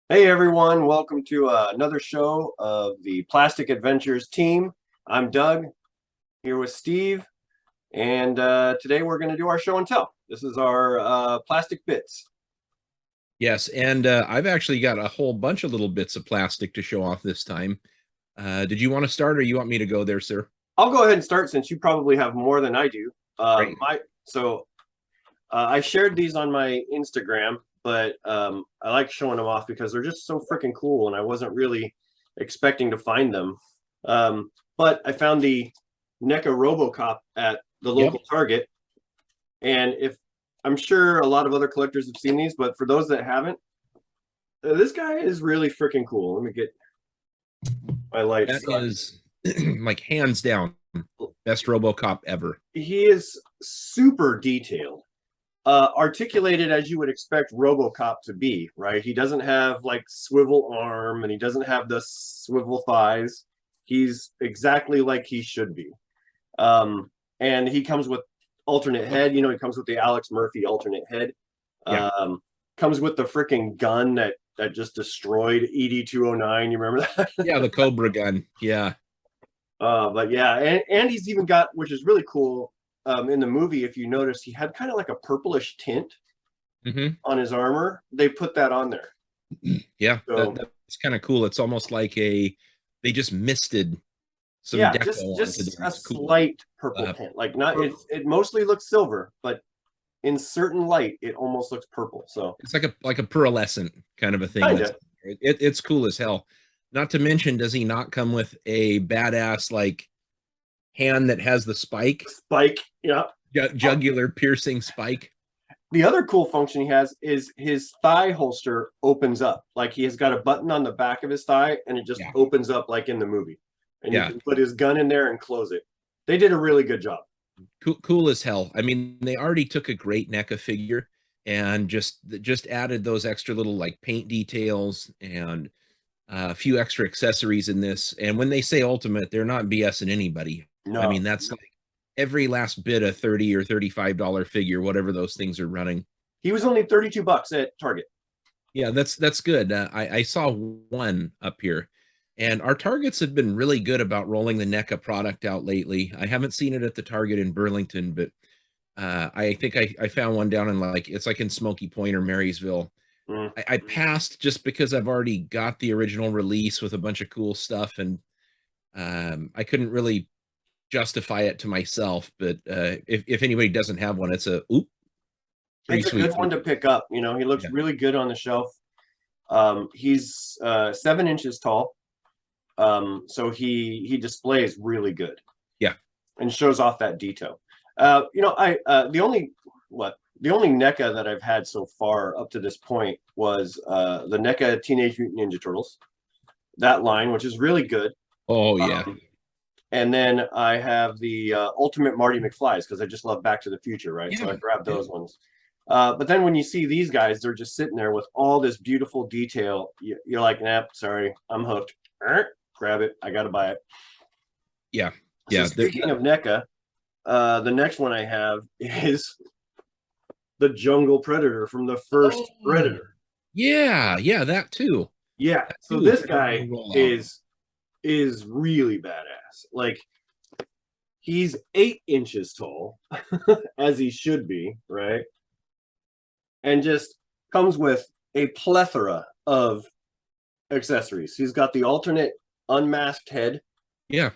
Hey everyone, welcome to another show of the Plastic Adventures team. I'm Doug, here with Steve, and today we're going to do our show and tell. This is our plastic bits. Yes, and I've actually got a whole bunch of little bits of plastic to show off this time. Did you want to start, or you want me to go there, sir? I'll go ahead and start since you probably have more than I do. Great. I shared these on my Instagram, but I like showing them off because they're just so freaking cool, and I wasn't really expecting to find them. But I found the Neca Robocop at the Yep. local Target, and if I'm sure a lot of other collectors have seen these, but for those that haven't, this guy is really freaking cool. Let me get my That lights. is like hands down best RoboCop ever. He is super detailed, articulated as you would expect RoboCop to be. Right? He doesn't have like swivel arm, and he doesn't have the swivel thighs. He's exactly like he should be. And he comes with alternate head. He comes with the Alex Murphy alternate head. Yeah. Comes with the freaking gun that just destroyed ED-209. You remember that? Yeah, the Cobra gun. Yeah. But yeah, and he's even got, which is really cool. In the movie, if you notice, he had kind of like a purplish tint Hmm. on his armor. They put that on there. Yeah, So that's kind of cool. It's almost like they just misted some yeah, deco onto just there. a It's cool. slight purple Uh, tint. Like not pur- it mostly looks silver, but in certain light, it almost looks purple. So it's like a pearlescent kind of a thing. kind That's of it's cool as hell. Not to mention, does he not come with a badass like hand that has the spike, spike. Yeah. jugular piercing spike? The other cool function he has is his thigh holster opens up. Like he has got a button on the back of his thigh, and it just Yeah, opens up like in the movie. And you yeah, can put his gun in there and close it. They did a really good job. cool as hell. I mean, they already took a great NECA figure and just added those extra little like paint details and a few extra accessories in this. And when they say ultimate, they're not BSing anybody. I No, mean, that's like every last bit of 30 or $35 figure, whatever those things are running. he was only $32 at Target. Yeah, that's good. I saw one up here, and our Targets have been really good about rolling the NECA product out lately. I haven't seen it at the Target in Burlington, but I think I found one down in like it's like in Smoky Point or Marysville. Mm. I passed just because I've already got the original release with a bunch of cool stuff, and I couldn't really justify it to myself. But if anybody doesn't have one, it's a pretty It's a sweet good one figure. to pick up. He looks Yeah, really good on the shelf. He's 7 inches tall, so he displays really good yeah. and shows off that detail. I the only NECA that I've had so far up to this point was the NECA Teenage Mutant Ninja Turtles, that line, which is really good. Oh yeah, Um, and then I have the Ultimate Marty McFly's because I just love Back to the Future, right? So yeah, I grabbed yeah. those ones. But then when you see these guys, they're just sitting there with all this beautiful detail. You're like, nah, sorry, I'm hooked. Grab it. I got to buy it. Yeah, So yeah, speaking of NECA, the next one I have is the Jungle Predator from the first oh, Predator. yeah, that too. Yeah. That So too is this starting guy to roll out. is really badass. Like he's 8 inches tall, as he should be, right? And just comes with a plethora of accessories. He's got the alternate unmasked head. Yeah.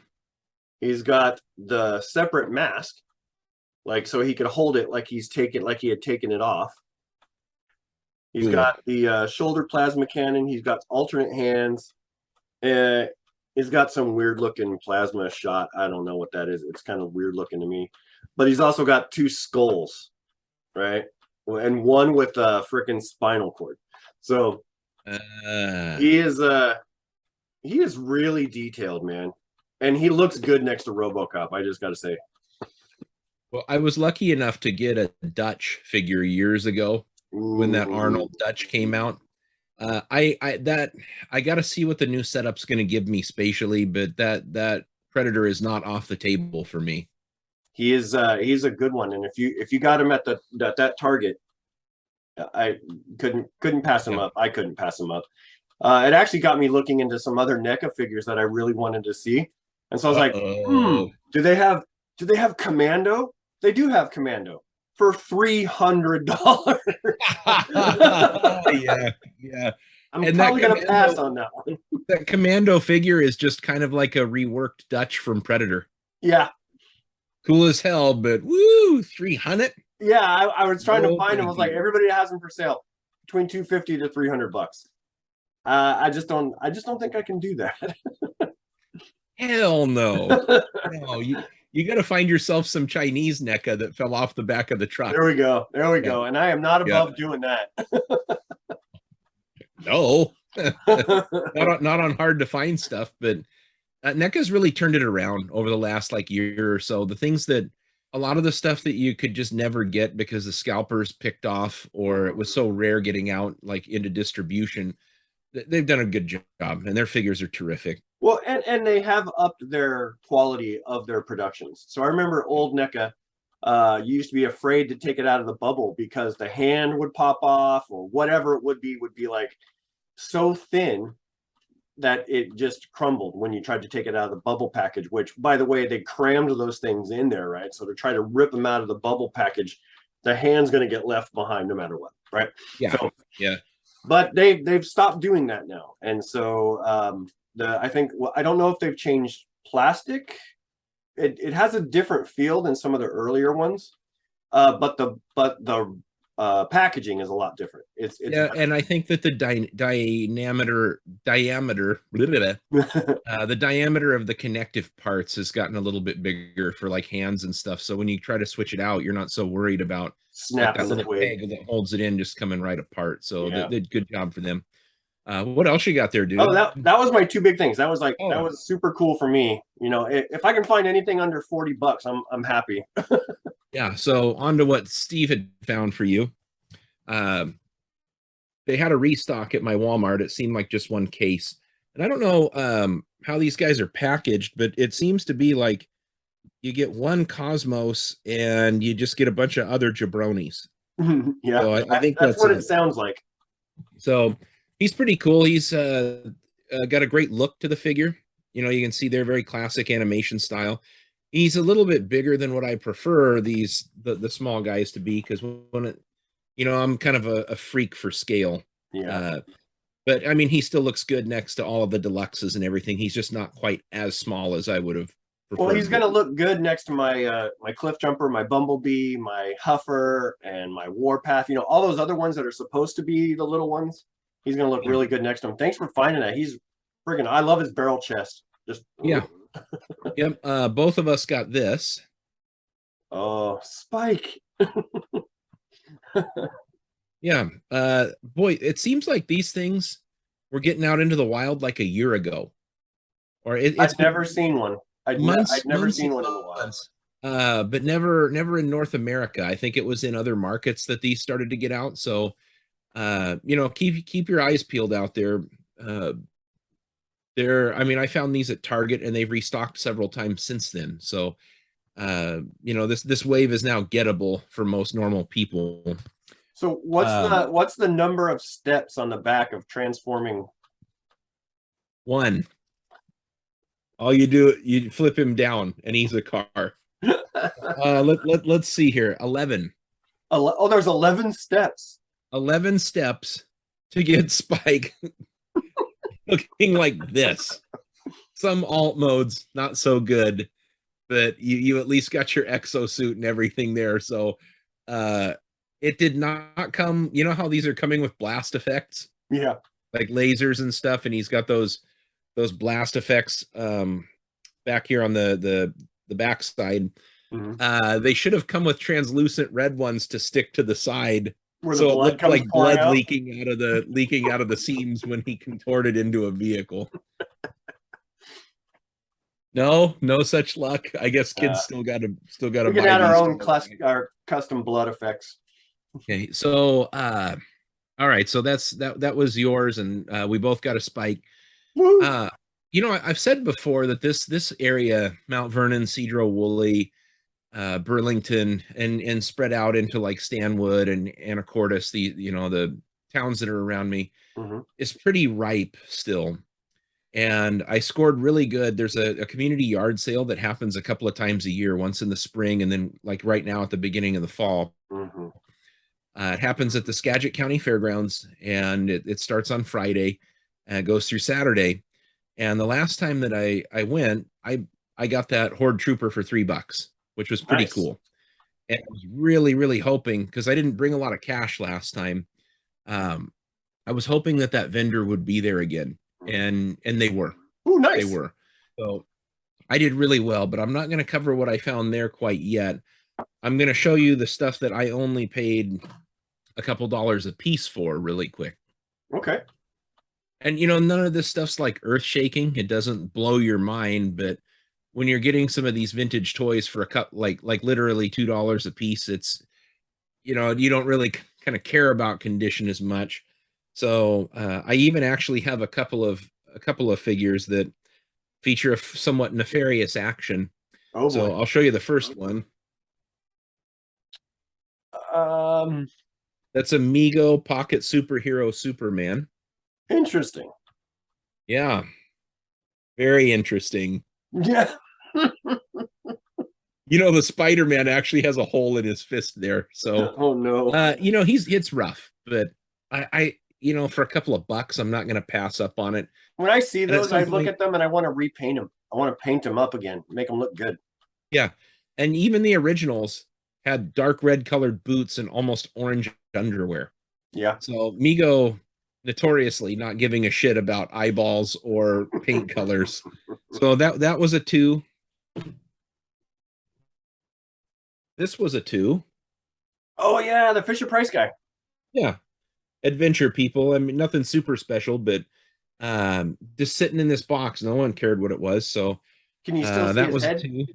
He's got the separate mask, like so he could hold it like he had taken it off. He's Ooh. got the shoulder plasma cannon. He's got alternate hands. Uh, he's got some weird looking plasma shot. I don't know what that is. It's kind of weird looking to me. But he's also got two skulls, right? And one with a freaking spinal cord. So Uh, he is he is really detailed, man. And he looks good next to RoboCop. I just got to say, well, I was lucky enough to get a Dutch figure years ago when that ooh, Arnold Dutch came out. I got to see what the new setup's going to give me spatially, but that Predator is not off the table for me. he's a good one. And if you got him at that Target, I couldn't pass him Yeah. up. I couldn't pass him up. It actually got me looking into some other NECA figures that I really wanted to see. And so I was like, Uh-oh. do they have Commando? They do have Commando for $300. Yeah, yeah. I'm And probably gonna pass on that one. that commando figure is just kind of like a reworked Dutch from Predator. Yeah, Cool as hell, but woo, 300? yeah. I was trying to No, find them. I thank was like, you. everybody has them for sale between 250 to $300. I just don't think I can do that. Hell no. No, you got to find yourself some Chinese NECA that fell off the back of the truck. There we go. There we Yeah, go. And I am not yeah. above doing that. No. Not on hard to find stuff, but NECA's really turned it around over the last like year or so. The things that a lot of the stuff that you could just never get because the scalpers picked off or it was so rare getting out like into distribution, they've done a good job and their figures are terrific. Well, and they have upped their quality of their productions. So I remember old NECA, you used to be afraid to take it out of the bubble because the hand would pop off or whatever it would be like so thin that it just crumbled when you tried to take it out of the bubble package, which by the way, they crammed those things in there, right? So to try to rip them out of the bubble package, the hand's going to get left behind no matter what, right? Yeah. So, Yeah. but they've stopped doing that now. And so I think, well, I don't know if they've changed plastic. It has a different feel than some of the earlier ones. But the packaging is a lot different. It's Yeah, and I think that the the diameter of the connective parts has gotten a little bit bigger for like hands and stuff. So when you try to switch it out, you're not so worried about like that snapping the little twig. peg that holds it in just coming right apart. So Yeah. they did good job for them. What else you got there, dude? Oh, that was my two big things. That Oh, was super cool for me. You know, if I can find anything under $40, I'm happy. yeah. So on to what Steve had found for you. They had a restock at my Walmart. It seemed like just one case. And I don't know how these guys are packaged, but it seems to be like you get one Cosmos and you just get a bunch of other jabronis. Yeah, So I think that's that's what it it. sounds like. So he's pretty cool. He's got a great look to the figure. You know, you can see they're very classic animation style. He's a little bit bigger than what I prefer the small guys to be because when it, you know, I'm kind of a freak for scale. Yeah. Uh, but I mean, he still looks good next to all of the deluxes and everything. He's just not quite as small as I would have Well, he's preferred. gonna look good next to my Cliff Jumper, my Bumblebee, my Huffer, and my Warpath. You know, all those other ones that are supposed to be the little ones. He's gonna look Yeah. really good next to him. Thanks for finding that. He's friggin'. I love his barrel chest. Just Yeah. Yep. Both of us got this. oh, Spike. Yeah. Boy, it seems like these things were getting out into the wild like a year ago, or it's I've never seen one. I'd never months seen and one in the wild. months. But never in North America. I think it was in other markets that these started to get out. So, you know, keep your eyes peeled out there. I mean, I found these at Target and they've restocked several times since then. So, you know, this wave is now gettable for most normal people. So what's the number of steps on the back of transforming? One. All you do, you flip him down and he's a car. Let's see here. 11. Oh, there's 11 steps. 11 steps to get Spike looking like this. Some alt modes not so good, but you at least got your exosuit and everything there. So it did not come, you know how these are coming with blast effects? Yeah. Like lasers and stuff, and he's got those blast effects back here on the back side. Mm-hmm. They should have come with translucent red ones to stick to the side, Where the so it blood looked comes like pouring blood out? leaking out of the seams when he contorted into a vehicle. No such luck. I guess kids still got to We can buy add our these own toys. our custom blood effects. Okay, so all right, so that was yours, and we both got a Spike. Woo! You know, I've said before that this area, Mount Vernon, Cedro Woolley, Burlington, and spread out into like Stanwood and Anacortes, the towns that are around me, Mm-hmm. is pretty ripe still. And I scored really good. There's a community yard sale that happens a couple of times a year, once in the spring, and then like right now at the beginning of the fall. Mm-hmm. It happens at the Skagit County Fairgrounds, and it starts on Friday and goes through Saturday. And the last time that I went, I got that Horde Trooper for $3, which was pretty Nice. cool. And I was really, really hoping, because I didn't bring a lot of cash last time. I was hoping that that vendor would be there again, and they were. Ooh, They nice. were. So I did really well, but I'm not going to cover what I found there quite yet. I'm going to show you the stuff that I only paid a couple dollars a piece for really quick. Okay. And none of this stuff's like earth shaking. It doesn't blow your mind, but when you're getting some of these vintage toys for a cup, like literally $2 a piece, it's you don't really kind of care about condition as much. So I even actually have a couple of figures that feature a somewhat nefarious action. Oh So boy. I'll show you the first one. That's Amigo Pocket Superhero Superman. Interesting. Yeah, very interesting. Yeah. The Spider-Man actually has a hole in his fist there. So Oh no. it's rough, but I for a couple of bucks, I'm not going to pass up on it. When I see And at those, some I look point, at them and I want to repaint them. I want to paint them up again, make them look good. yeah. And even the originals had dark red colored boots and almost orange underwear. Yeah. So Migo notoriously not giving a shit about eyeballs or paint colors. So that was a 2. This was a 2. Oh yeah, the Fisher Price guy. Yeah. Adventure people. I mean, nothing super special, but just sitting in this box, no one cared what it was. So Can you still see that his was a head? 2.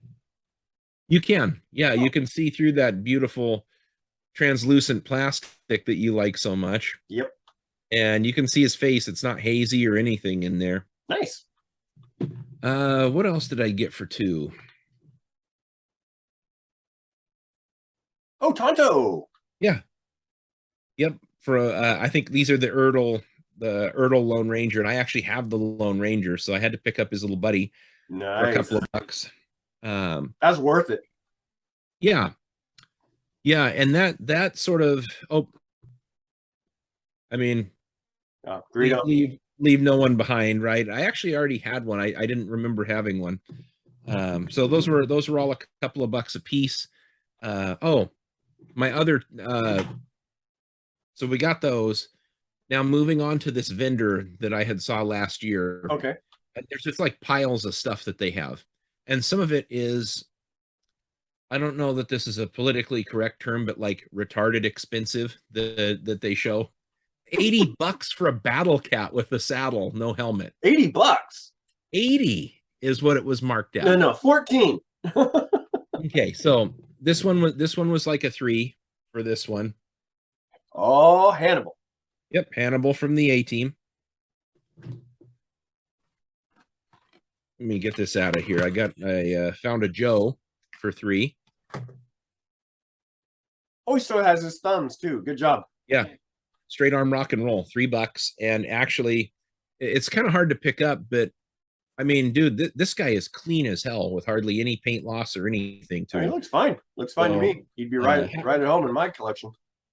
You can. Yeah, you can see through that beautiful translucent plastic that you like so much. Yep. And you can see his face. It's not hazy or anything in there. Nice. What else did I get for 2? Oh, Tonto. Yeah. Yep. For I think these are the Ertl Lone Ranger, and I actually have the Lone Ranger, so I had to pick up his little buddy for a Nice. couple of bucks. That's worth it. Yeah. Yeah, and that sort of I mean, leave no one behind, right? I actually already had one. I didn't remember having one. So those were all a couple of bucks a piece. My other so we got those. Now moving on to this vendor that I had saw last year. Okay. And there's just like piles of stuff that they have. And some of it is, I don't know that this is a politically correct term, but like retarded expensive that they show. $80 for a battle cat with a saddle, no helmet. $80. 80 is what it was marked at. No, 14. Okay, so this one was like a 3 for this one. Oh, Hannibal. Yep, Hannibal from the A-Team. Let me get this out of here. I found a Joe for 3. Oh, he still has his thumbs too. Good job. Yeah, straight arm rock and roll, $3. And actually, it's kind of hard to pick up, but I mean, dude, this guy is clean as hell with hardly any paint loss or anything to He him. looks fine. Looks fine to me. He'd be right at home in my collection.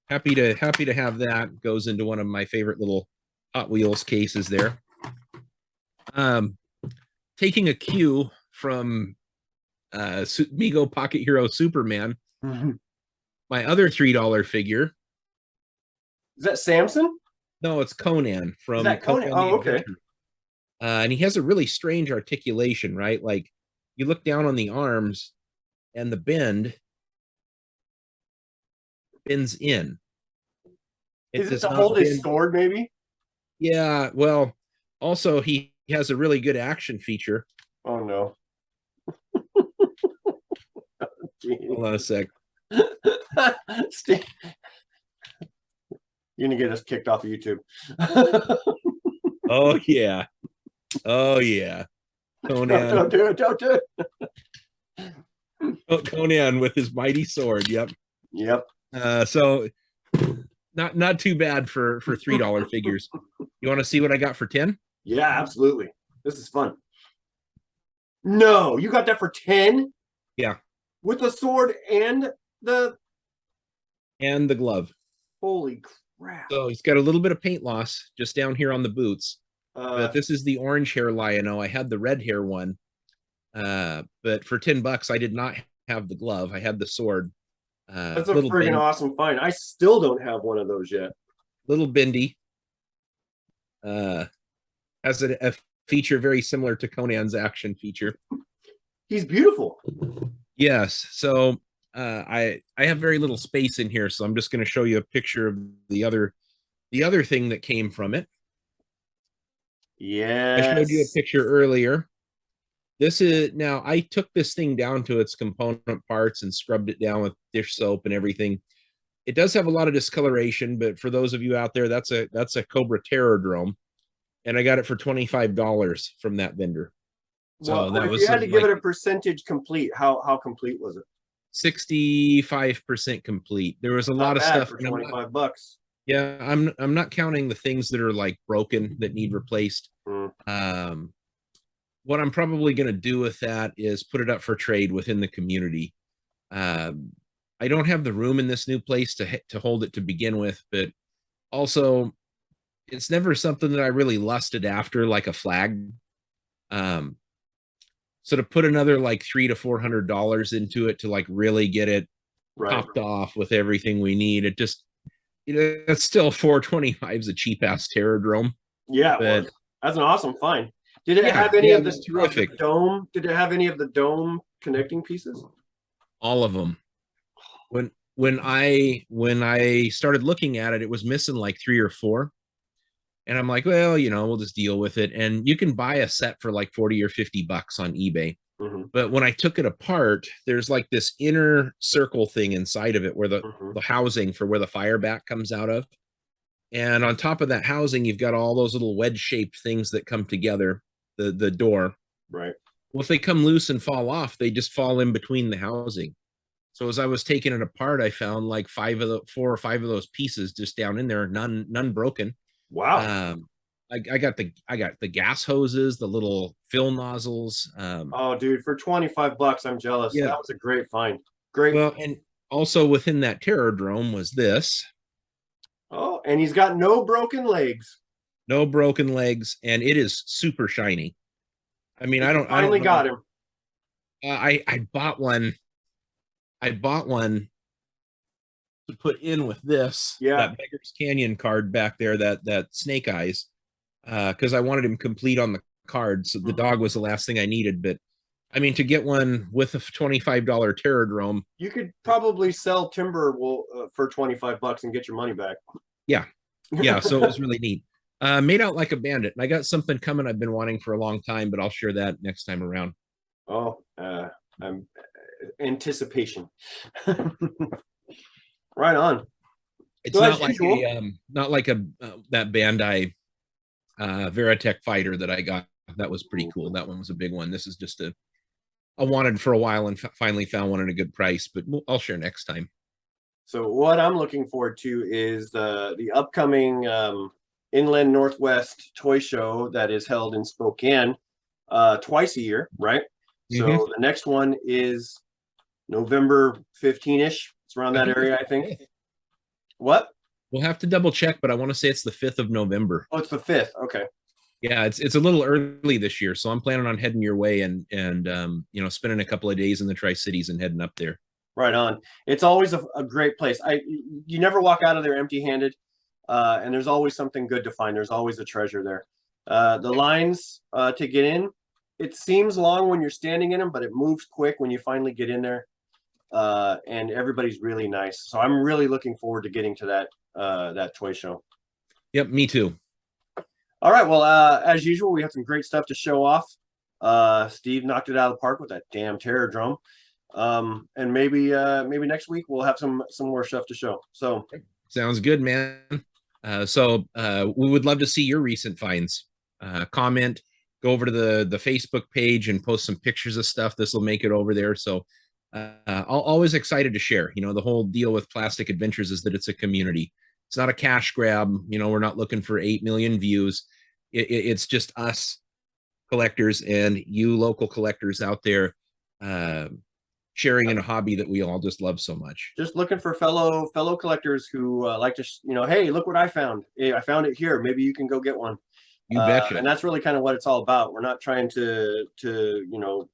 Happy to have that. Goes into one of my favorite little Hot Wheels cases there. Taking a cue from Migo Pocket Hero Superman, my other $3 figure. Is that Samson? No, it's Conan from. Is that Conan? Oh, okay. And he has a really strange articulation, right? Like you look down on the arms, and the bend bends in. Is it to hold his sword, maybe? Yeah. Well, also he has a really good action feature. Oh no. Hold on a sec. Steve, you're gonna get us kicked off of YouTube. Oh yeah. Oh yeah. Conan. Don't do it. Don't do it. Oh, Conan with his mighty sword. Yep. Yep. So not too bad for $3 figures. You want to see what I got for 10? Yeah, absolutely. This is fun. No, you got that for 10 Yeah, with the sword and the and the glove. holy crap. So he's got a little bit of paint loss just down here on the boots. Uh, But this is the orange hair Lion-O. I had the red hair one. But for $10, I did not have the glove. I had the sword. that's a Little friggin' bend, awesome find. I still don't have one of those yet. little bendy. Uh, has a feature very similar to Conan's action feature. He's beautiful. Yes. So I have very little space in here, so I'm just going to show you a picture of the other thing that came from it. I showed you a Yes. picture earlier. This is now I took this thing down to its component parts and scrubbed it down with dish soap and everything. It does have a lot of discoloration, but for those of you out there, that's a Cobra Terrordrome, and I got it for $25 from that vendor. Well, So that if was you had to give like it a percentage complete, how complete was it? 65% complete. There was a Not lot of bad stuff, for and 25 bucks. yeah, I'm not counting the things that are like broken that need replaced. Mm, What I'm probably going to do with that is put it up for trade within the community. Um, I don't have the room in this new place to hold it to begin with, but also it's never something that I really lusted after like a flag. Um, so to put another like $300 to $400 into it to like really get it right. topped off with everything we need, it just it's still 425 is a cheap ass Terrordrome, Yeah, it but was. That's an awesome find. Did it yeah, have any yeah, of it was the terrific. dome? Did it have any of the dome connecting pieces? All of them. When I started looking at it, it was missing like three or four. And I'm like, well, we'll just deal with it. And you can buy a set for like 40 or $50 on eBay. Mm-hmm. But when I took it apart, there's like this inner circle thing inside of it where Mm-hmm. the housing for where the fire back comes out of. And on top of that housing, you've got all those little wedge shaped things that come together, the door. Right. Well, if they come loose and fall off, they just fall in between the housing. So as I was taking it apart, I found like four or five of those pieces just down in there, none broken. Wow. Um, I got the gas hoses, the little fill nozzles. Oh, dude, for 25 bucks, I'm jealous. Yeah. That was a great find. Great. Well, and also within that Terrordrome was this. Oh, and he's got no broken legs. No broken legs, and it is super shiny. I mean, You I don't finally know. got him. I bought one. I bought one to put in with this Yeah. that Beggar's Canyon card back there, that Snake Eyes, because I wanted him complete on the card. So the dog was the last thing I needed. But I mean, to get one with a $25 Terrordrome, You could probably sell timber for 25 bucks and get your money back. yeah, yeah. So it was really neat. Made out like a bandit, and I got something coming I've been wanting for a long time, but I'll share that next time around. Oh, I'm anticipation. Right on. It's So not as like usual, not like a that Bandai Veritech fighter that I got. That was pretty cool. That one was a big one. This is just a wanted for a while and finally found one at a good price, but I'll share next time. so what I'm looking forward to is the upcoming Inland Northwest Toy Show that is held in Spokane twice a year, right? So Mhm. the next one is November 15-ish. It's around that area, I think. What? We'll have to double check, but I want to say it's the 5th of November. Oh, it's the 5th. Okay. Yeah, it's a little early this year, so I'm planning on heading your way and spending a couple of days in the Tri-Cities and heading up there. Right on. It's always a great place. You never walk out of there empty-handed, and there's always something good to find. There's always a treasure there. The lines to get in, it seems long when you're standing in them, but it moves quick when you finally get in there. And everybody's really nice. So I'm really looking forward to getting to that toy show. Yep, me too. All right. Well, as usual, we have some great stuff to show off. Steve knocked it out of the park with that damn Terrordrome. And maybe next week we'll have some more stuff to show. So sounds good, man. So we would love to see your recent finds. Comment, go over to the Facebook page and post some pictures of stuff. This will make it over there. So always excited to share. The whole deal with Plastic Adventures is that it's a community. It's not a cash grab. You know, we're not looking for 8 million views. It's just us collectors and you local collectors out there sharing in a hobby that we all just love so much. Just looking for fellow collectors who like to, hey, look what I found. Hey, I found it here. Maybe you can go get one. You betcha. And that's really kind of what it's all about. We're not trying to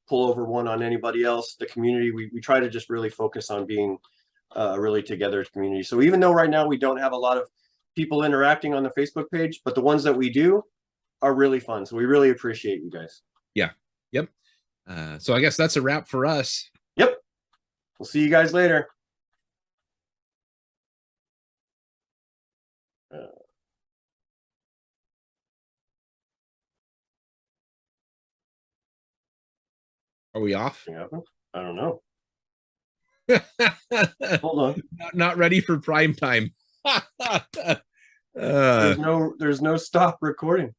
pull over one on anybody else. The community, we try to just really focus on being a really together community. So even though right now we don't have a lot of people interacting on the Facebook page, but the ones that we do are really fun. So we really appreciate you guys. Yeah. Yep. So I guess that's a wrap for us. Yep. We'll see you guys later. Are we off? I don't know. Hold on. Not ready for prime time. There's no stop recording.